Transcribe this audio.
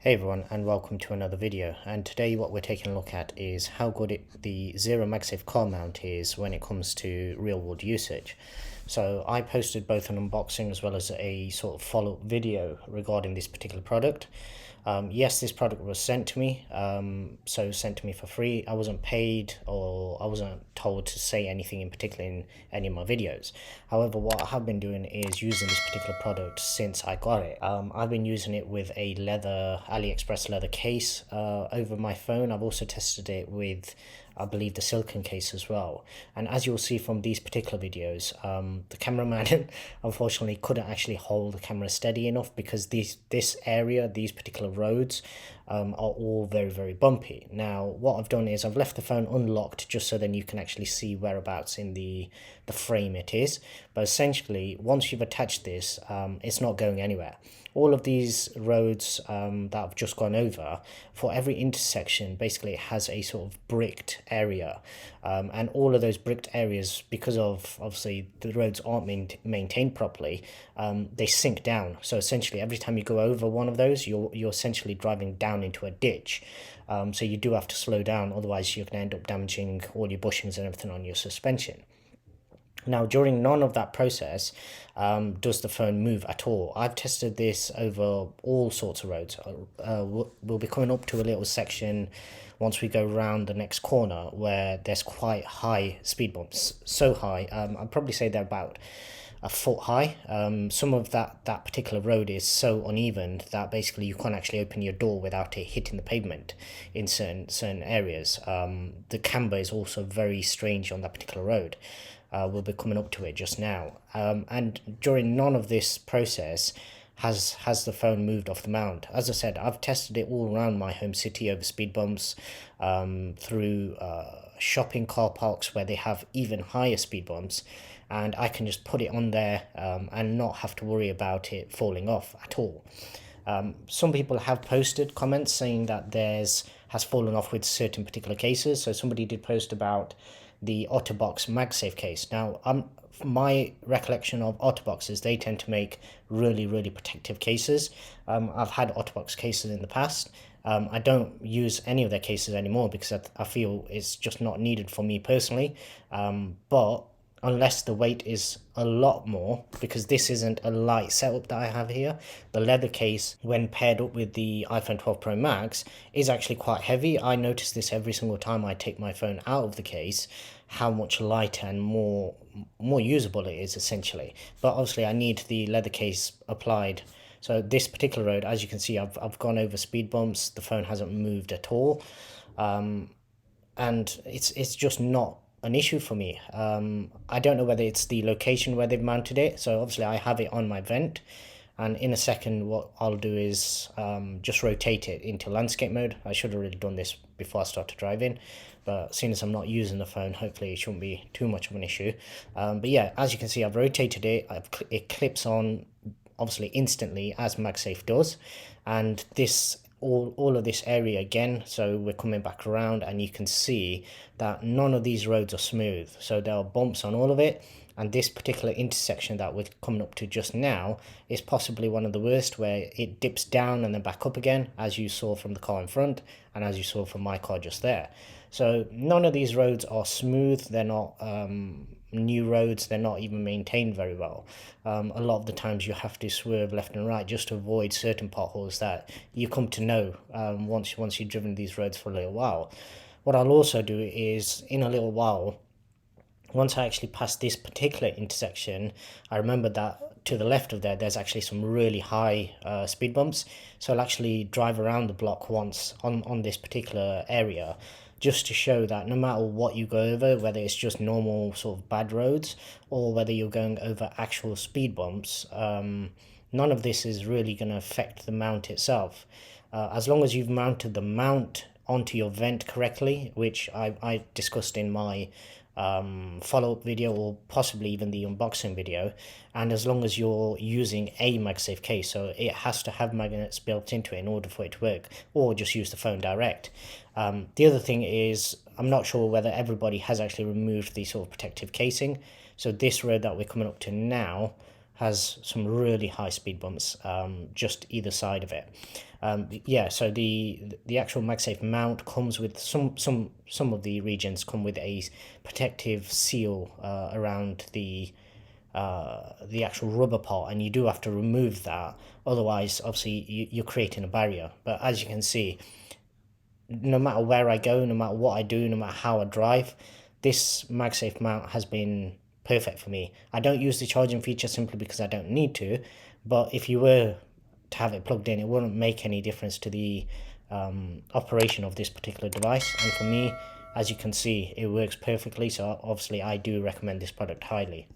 Hey everyone, and welcome to another video. And today what we're taking a look at is how good the Zeera Magsafe car mount is when it comes to real world usage. So I posted both an unboxing as well as a sort of follow-up video regarding this particular product. Yes, this product was sent to me, so sent to me for free. I wasn't paid or I wasn't told to say anything in particular in any of my videos. However, what I have been doing is using this particular product since I got it. I've been using it with a AliExpress leather case over my phone. I've also tested it with, I believe, the silicone case as well. And as you'll see from these particular videos, the cameraman unfortunately couldn't actually hold the camera steady enough because these particular roads are all very bumpy. Now what I've done is I've left the phone unlocked just so then you can actually see whereabouts in the frame it is. But essentially once you've attached this, it's not going anywhere. All of these roads that I've just gone over, for every intersection basically it has a sort of bricked area, and all of those bricked areas, because of obviously the roads aren't maintained properly, they sink down. So essentially every time you go over one of those, you're essentially driving down into a ditch. So you do have to slow down, otherwise you're going to end up damaging all your bushings and everything on your suspension. Now, during none of that process does the phone move at all. I've tested this over all sorts of roads. We'll be coming up to a little section once we go round the next corner where there's quite high speed bumps. So high, I'd probably say they're about a foot high. Some of that particular road is so uneven that basically you can't actually open your door without it hitting the pavement in certain areas. The camber is also very strange on that particular road. We'll be coming up to it just now. And during none of this process has the phone moved off the mount. As I said, I've tested it all around my home city over speed bumps, through shopping car parks where they have even higher speed bumps, and I can just put it on there and not have to worry about it falling off at all. Some people have posted comments saying that theirs has fallen off with certain particular cases. So somebody did post about the Otterbox Magsafe case. Now, my recollection of Otterboxes, they tend to make really protective cases. I've had Otterbox cases in the past. I don't use any of their cases anymore because I feel it's just not needed for me personally. But unless the weight is a lot more, because this isn't a light setup that I have here. The leather case, when paired up with the iPhone 12 Pro Max, is actually quite heavy. I notice this every single time I take my phone out of the case, how much lighter and more usable it is essentially. But obviously I need the leather case applied. So this particular road, as you can see, I've gone over speed bumps. The phone hasn't moved at all, and it's just not an issue for me. I don't know whether it's the location where they've mounted it. So obviously I have it on my vent, and in a second what I'll do is just rotate it into landscape mode. I should have really done this before I started driving, but seeing as I'm not using the phone, hopefully it shouldn't be too much of an issue. But yeah, as you can see, I've rotated it. It clips on obviously instantly, as MagSafe does, and this all of this area again. So we're coming back around and you can see that none of these roads are smooth, so there are bumps on all of it. And this particular intersection that we're coming up to just now is possibly one of the worst, where it dips down and then back up again, as you saw from the car in front and as you saw from my car just there. So none of these roads are smooth. They're not new roads. They're not even maintained very well. A lot of the times you have to swerve left and right just to avoid certain potholes that you come to know once you've driven these roads for a little while. What I'll also do is, in a little while, once I actually pass this particular intersection, I remember that to the left of there's actually some really high speed bumps. So I'll actually drive around the block once on this particular area, just to show that no matter what you go over, whether it's just normal sort of bad roads or whether you're going over actual speed bumps, none of this is really going to affect the mount itself. As long as you've mounted the mount onto your vent correctly, which I discussed in my follow-up video or possibly even the unboxing video, and as long as you're using a MagSafe case, so it has to have magnets built into it in order for it to work, or just use the phone direct. The other thing is, I'm not sure whether everybody has actually removed the sort of protective casing. So this road that we're coming up to now has some really high speed bumps just either side of it. Yeah, so the actual MagSafe mount comes with some of the regions come with a protective seal around the actual rubber part, and you do have to remove that, otherwise obviously you're creating a barrier. But as you can see, no matter where I go, no matter what I do, no matter how I drive, this MagSafe mount has been perfect for me. I don't use the charging feature simply because I don't need to, but if you were to have it plugged in, it wouldn't make any difference to the operation of this particular device. And for me, as you can see, it works perfectly, so obviously I do recommend this product highly.